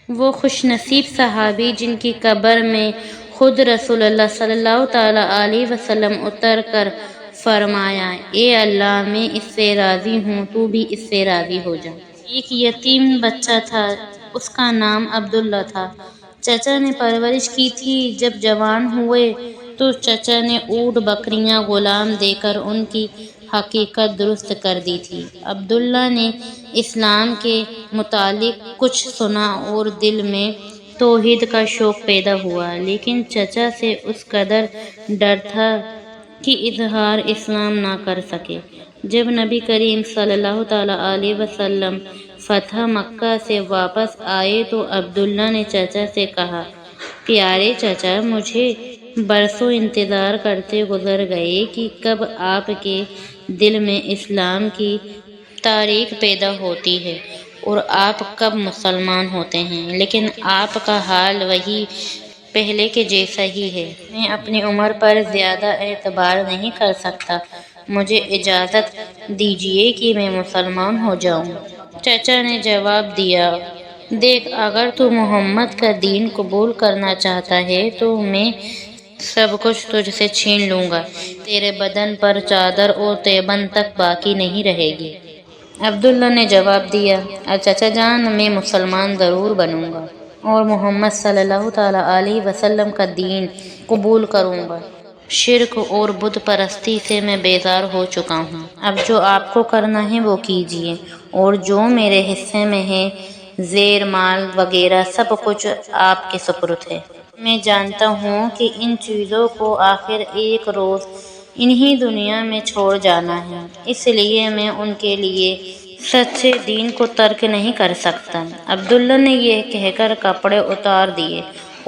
وہ خوش نصیب صحابی جن کی قبر میں خود رسول اللہ صلی اللہ تعالیٰ علیہ وسلم اتر کر فرمایا، اے اللہ میں اس سے راضی ہوں، تو بھی اس سے راضی ہو جا۔ ایک یتیم بچہ تھا، اس کا نام عبداللہ تھا۔ چچا نے پرورش کی تھی۔ جب جوان ہوئے تو چچا نے اونٹ بکریاں غلام دے کر ان کی حقیقت درست کر دی تھی۔ عبداللہ نے اسلام کے متعلق کچھ سنا اور دل میں توحید کا شوق پیدا ہوا، لیکن چچا سے اس قدر ڈر تھا کہ اظہار اسلام نہ کر سکے۔ جب نبی کریم صلی اللہ تعالیٰ علیہ وسلم فتح مکہ سے واپس آئے تو عبداللہ نے چچا سے کہا، پیارے چچا، مجھے برسوں انتظار کرتے گزر گئے کہ کب آپ کے دل میں اسلام کی تاریخ پیدا ہوتی ہے اور آپ کب مسلمان ہوتے ہیں، لیکن آپ کا حال وہی پہلے کے جیسا ہی ہے۔ میں اپنی عمر پر زیادہ اعتبار نہیں کر سکتا، مجھے اجازت دیجیے کہ میں مسلمان ہو جاؤں۔ چچا نے جواب دیا، دیکھ، اگر تو محمد کا دین قبول کرنا چاہتا ہے تو میں سب کچھ تجھ سے چھین لوں گا، تیرے بدن پر چادر اور تیبن تک باقی نہیں رہے گی۔ عبداللہ نے جواب دیا، چچا جان، میں مسلمان ضرور بنوں گا اور محمد صلی اللہ تعالیٰ علیہ وسلم کا دین قبول کروں گا۔ شرک اور بت پرستی سے میں بیزار ہو چکا ہوں۔ اب جو آپ کو کرنا ہے وہ کیجیے، اور جو میرے حصے میں ہے، زیر مال وغیرہ سب کچھ آپ کے سپرد ہے۔ میں جانتا ہوں کہ ان چیزوں کو آخر ایک روز انہی دنیا میں چھوڑ جانا ہے، اس لیے میں ان کے لیے سچے دین کو ترک نہیں کر سکتا۔ عبداللہ نے یہ کہہ کر کپڑے اتار دیے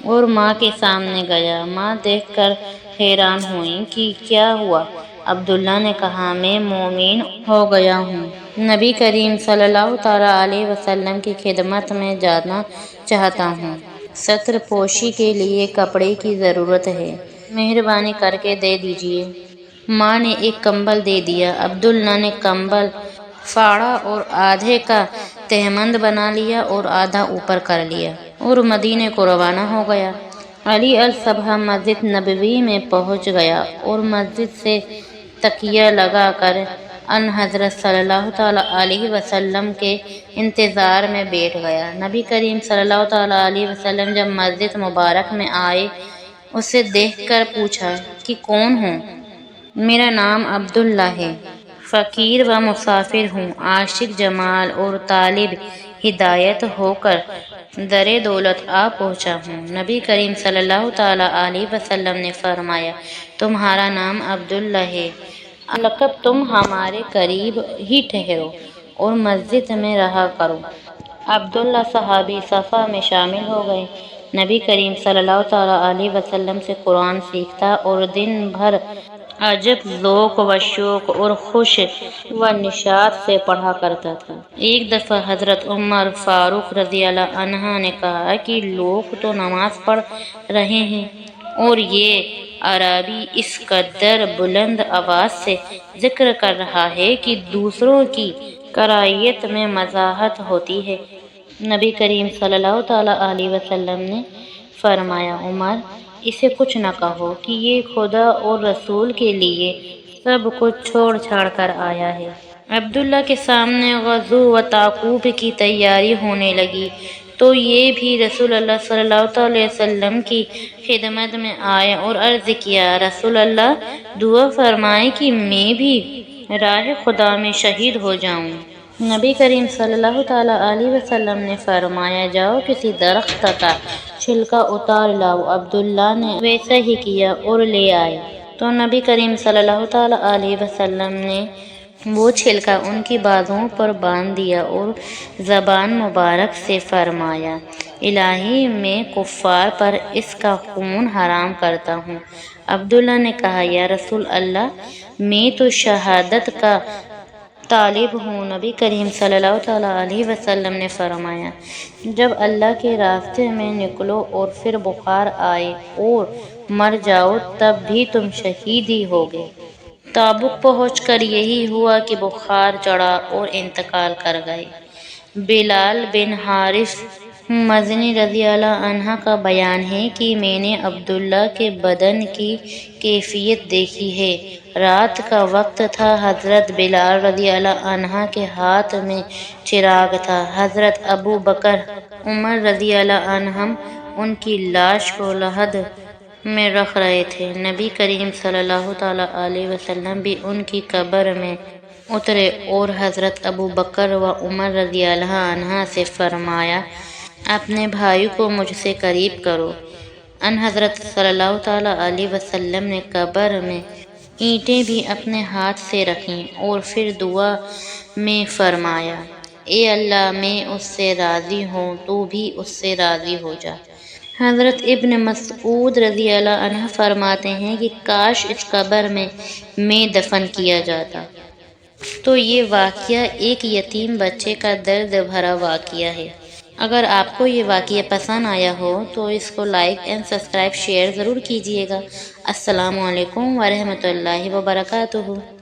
اور ماں کے سامنے گیا۔ ماں دیکھ کر حیران ہوئیں کہ کیا ہوا؟ عبداللہ نے کہا، میں مومن ہو گیا ہوں، نبی کریم صلی اللہ تعالیٰ علیہ وسلم کی خدمت میں جانا چاہتا ہوں۔ ستر پوشی کے لیے کپڑے کی ضرورت ہے، مہربانی کر کے دے دیجیے۔ ماں نے ایک کمبل دے دیا۔ عبداللہ نے کمبل پھاڑا اور آدھے کا تہمند بنا لیا اور آدھا اوپر کر لیا اور مدینے کو روانہ ہو گیا۔ علی الصبح مسجد نبوی میں پہنچ گیا اور مسجد سے تکیہ لگا کر ان حضرت صلی اللہ تعالیٰ علیہ وسلم کے انتظار میں بیٹھ گیا۔ نبی کریم صلی اللہ تعالیٰ علیہ وسلم جب مسجد مبارک میں آئے، اسے دیکھ کر پوچھا کہ کون ہوں؟ میرا نام عبداللہ ہے، فقیر و مسافر ہوں، عاشق جمال اور طالب ہدایت ہو کر در دولت آ پہنچا ہوں۔ نبی کریم صلی اللہ تعالیٰ علیہ وسلم نے فرمایا، تمہارا نام عبداللہ ہے، القب تم ہمارے قریب ہی ٹھہرو اور مسجد میں رہا کرو۔ عبداللہ صحابی صفا میں شامل ہو گئے۔ نبی کریم صلی اللہ تعالیٰ علیہ وسلم سے قرآن سیکھتا اور دن بھر عجب ذوق و شوق اور خوش و نشاط سے پڑھا کرتا تھا۔ ایک دفعہ حضرت عمر فاروق رضی اللہ عنہ نے کہا کہ لوگ تو نماز پڑھ رہے ہیں اور یہ اعرابی اس قدر بلند آواز سے ذکر کر رہا ہے کہ دوسروں کی کراہیت میں مزاحمت ہوتی ہے۔ نبی کریم صلی اللہ تعالیٰ علیہ وسلم نے فرمایا، عمر، اسے کچھ نہ کہو کہ یہ خدا اور رسول کے لیے سب کچھ چھوڑ چھاڑ کر آیا ہے۔ عبداللہ کے سامنے غزو و تعاقب کی تیاری ہونے لگی تو یہ بھی رسول اللہ صلی اللہ علیہ وسلم کی خدمت میں آئے اور عرض کیا، رسول اللہ، دعا فرمائیں کہ میں بھی راہ خدا میں شہید ہو جاؤں۔ نبی کریم صلی اللہ تعالیٰ علیہ وسلم نے فرمایا، جاؤ کسی درخت کا چھلکا اتار لاؤ۔ عبداللہ نے ویسا ہی کیا اور لے آئے تو نبی کریم صلی اللہ تعالیٰ علیہ وسلم نے وہ چھلکا ان کی بازوؤں پر باندھ دیا اور زبان مبارک سے فرمایا، الہی، میں کفار پر اس کا خون حرام کرتا ہوں۔ عبداللہ نے کہا، یا رسول اللہ، میں تو شہادت کا طالب ہوں۔ نبی کریم صلی اللہ تعالیٰ علیہ وسلم نے فرمایا، جب اللہ کے راستے میں نکلو اور پھر بخار آئے اور مر جاؤ تب بھی تم شہید ہی ہوگے۔ تبوک پہنچ کر یہی ہوا کہ بخار چڑھا اور انتقال کر گئے۔ بلال بن حارث مزنی رضی اللہ عنہ کا بیان ہے کہ میں نے عبداللہ کے بدن کی کیفیت دیکھی ہے۔ رات کا وقت تھا، حضرت بلال رضی اللہ عنہ کے ہاتھ میں چراغ تھا، حضرت ابو بکر عمر رضی اللہ عنہم ان کی لاش کو لحد میں رکھ رہے تھے۔ نبی کریم صلی اللہ تعالیٰ علیہ وسلم بھی ان کی قبر میں اترے اور حضرت ابو بکر و عمر رضی اللہ عنہ سے فرمایا، اپنے بھائی کو مجھ سے قریب کرو۔ ان حضرت صلی اللہ تعالیٰ علیہ وسلم نے قبر میں اینٹیں بھی اپنے ہاتھ سے رکھیں اور پھر دعا میں فرمایا، اے اللہ میں اس سے راضی ہوں، تو بھی اس سے راضی ہو جا۔ حضرت ابن مسعود رضی اللہ عنہ فرماتے ہیں کہ کاش اس قبر میں دفن کیا جاتا۔ تو یہ واقعہ ایک یتیم بچے کا درد بھرا واقعہ ہے۔ اگر آپ کو یہ واقعہ پسند آیا ہو تو اس کو لائک اینڈ سبسکرائب شیئر ضرور کیجیے گا۔ السلام علیکم ورحمۃ اللہ وبرکاتہ۔